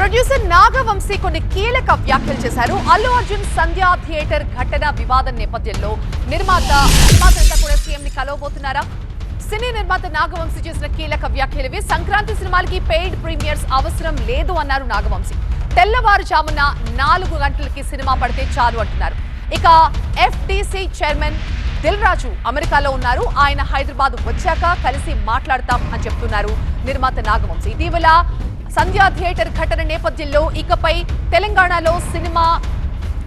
Producer Nagavamsi కొన్ని కీలక వ్యాఖ్యలు చేశారు. అల్లు అర్జున్ సంధ్యా థియేటర్ ఘటన వివాదం నేపథ్యంలో నిర్మాతంతా కూడా సీఎం ని కలవబోతున్నారా? సినీ నిర్మాత నాగవంశీ చేసిన కీలక వ్యాఖ్యలు. సంక్రాంతి సినిమాలకి పెయిడ్ ప్రీమియర్స్ అవసరం లేదు అన్నారు నాగవంశీ. తెల్లవారుజామున 4 గంటలకి సినిమా పడితే చాలు అంటున్నారు. ఇక ఎఫ్టీసీ చైర్మన్ దిల్ రాజు అమెరికాలో ఉన్నారు. ఆయన హైదరాబాద్ వచ్చాక కలిసి మాట్లాడతాం అని చెప్తున్నారు నిర్మాత నాగవంశీ. ఇటీవల సంధ్యా థియేటర్ ఘటన నేపథ్యంలో ఇకపై తెలంగాణలో సినిమా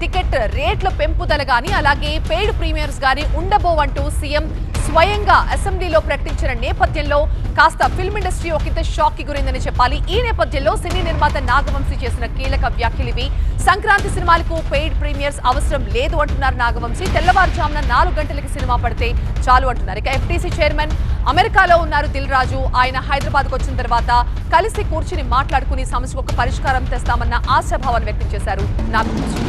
టికెట్ రేట్ల పెంపుదల గాని అలాగే పెయిడ్ ప్రీమియర్స్ గాని ఉండబోవంటూ సీఎం స్వయంగా అసెంబ్లీలో ప్రకటించిన నేపథ్యంలో కాస్త ఫిల్మ్ ఇండస్ట్రీ ఒకంత షాక్ కి గురైందని చెప్పాలి. ఈ నేపథ్యంలో సినీ నిర్మాత నాగవంశీ చేసిన కీలక వ్యాఖ్యలు ఇవి. సంక్రాంతి సినిమాలకు పెయిడ్ ప్రీమియర్స్ అవసరం లేదు అంటున్నారు నాగవంశీ. తెల్లవారుజామున 4 గంటలకి సినిమా పడితే చాలు అంటున్నారు. ఇక ఎఫ్టీసీ చైర్మన్ అమెరికాలో ఉన్నారు దిల్ రాజు. ఆయన హైదరాబాద్కు వచ్చిన తర్వాత కలిసి కూర్చుని మాట్లాడుకుని సమస్యకు ఒక పరిష్కారం తెస్తామన్న ఆశాభావాన్ని వ్యక్తం చేశారు నాగవంశీ.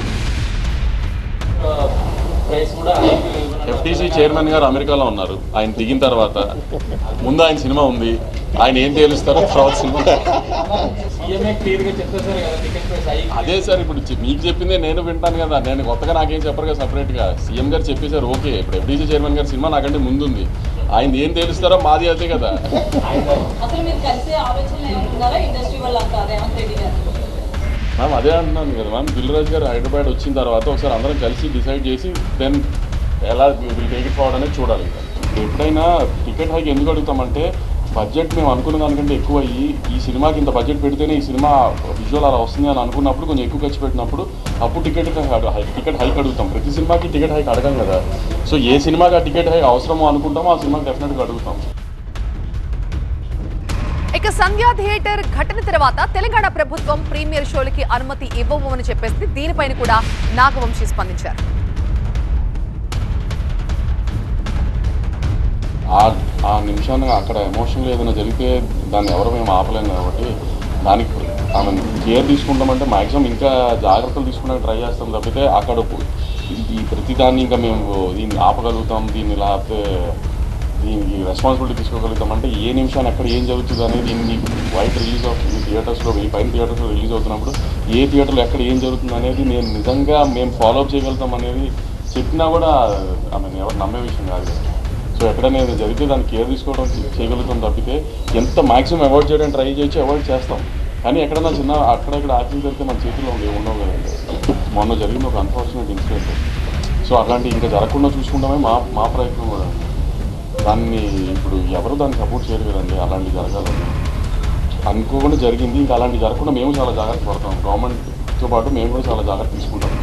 ఎఫ్టీసీ చైర్మన్ గారు అమెరికాలో ఉన్నారు. ఆయన దిగిన తర్వాత ముందు ఆయన సినిమా ఉంది, ఆయన ఏం తేలుస్తారో తర్వాత సినిమా. అదే సార్, ఇప్పుడు మీకు చెప్పిందే నేను వింటాను కదా, నేను కొత్తగా నాకేం చెప్పరు కదా సపరేట్గా. సీఎం గారు చెప్పేశారు ఓకే. ఇప్పుడు ఎఫ్టీసీ చైర్మన్ గారు సినిమా నాకంటే ముందుంది, ఆయన ఏం తేలుస్తారో మాది అదే కదా. మ్యామ్ అదే అంటున్నాను కదా మ్యామ్, దిల్ రాజు గారు హైదరాబాద్ వచ్చిన తర్వాత ఒకసారి అందరం కలిసి డిసైడ్ చేసి దెన్ ఎలా విల్ టేక్ ఇట్ ఫార్వర్డ్ అనేది చూడాలి. ఎప్పుడైనా టికెట్ హైక్ ఎందుకు అడుగుతామంటే బడ్జెట్ మేము అనుకున్న దానికంటే ఎక్కువ అయ్యి ఈ సినిమాకి ఇంత బడ్జెట్ పెడితేనే ఈ సినిమా విజువల్ అలా వస్తుంది అని అనుకున్నప్పుడు కొంచెం ఎక్కువ ఖర్చు పెట్టినప్పుడు అప్పుడు టికెట్ హైక్ అడుగుతాం. ప్రతి సినిమాకి టికెట్ హైక్ అడగం కదా. సో ఏ సినిమాకి ఆ టికెట్ హైక్ అవసరమో అనుకుంటామో ఆ సినిమాకి డెఫినెట్గా అడుగుతాం. ఇక సంధ్యా థియేటర్ ఘటన తర్వాత తెలంగాణ ప్రభుత్వం ప్రీమియర్ షోలకి అనుమతి ఇవ్వబోమని చెప్పేసి దీనిపైన కూడా నాగవంశీ స్పందించారు. ఆ నిమిషాన్ని అక్కడ ఎమోషనల్ ఏదైనా జరిగితే దాన్ని ఎవరు మేము ఆపలేము కాబట్టి దానికి ఆమె కేర్ తీసుకుంటామంటే మ్యాక్సిమం ఇంకా జాగ్రత్తలు తీసుకునే ట్రై చేస్తాం తప్పితే అక్కడ ఈ ప్రతిదాన్ని ఇంకా మేము దీన్ని ఆపగలుగుతాం, దీన్ని లేకపోతే దీనికి రెస్పాన్సిబిలిటీ తీసుకోగలుగుతాం అంటే ఏ నిమిషాన్ని ఎక్కడ ఏం జరుగుతుంది అనేది దీన్ని వైట్ రిలీజ్ అవుతుంది థియేటర్స్లో, పైన థియేటర్స్లో రిలీజ్ అవుతున్నప్పుడు ఏ థియేటర్లో ఎక్కడ ఏం జరుగుతుంది అనేది నేను నిజంగా మేము ఫాలోఅప్ చేయగలుగుతాం అనేది చెప్పినా కూడా ఎవరు నమ్మే విషయం కాదు. సో ఎక్కడైనా జరిగితే దాన్ని కేర్ తీసుకోవడం చేయగలుగుతాం తప్పితే ఎంత మ్యాక్సిమం అవాయిడ్ చేయడానికి ట్రై చేయొచ్చు, అవాయిడ్ చేస్తాం. కానీ ఎక్కడన్నా చిన్న అక్కడెక్కడ యాక్సిడెంట్ జరిగితే మన చేతిలో ఉండవు కదండి. మొన్న జరిగింది ఒక అన్ఫార్చునేట్ ఇన్సిడెంట్. సో అట్లాంటి ఇంకా జరగకుండా చూసుకుంటామే మా ప్రయత్నం కూడా. దాన్ని ఇప్పుడు ఎవరు దాన్ని సపోర్ట్ చేయరు కదండి. అలాంటి జరగాలని అనుకోకుండా జరిగింది. ఇంకా అలాంటి జరగకుండా మేము చాలా జాగ్రత్త పడతాం. గవర్నమెంట్తో పాటు మేము కూడా చాలా జాగ్రత్త తీసుకుంటాం.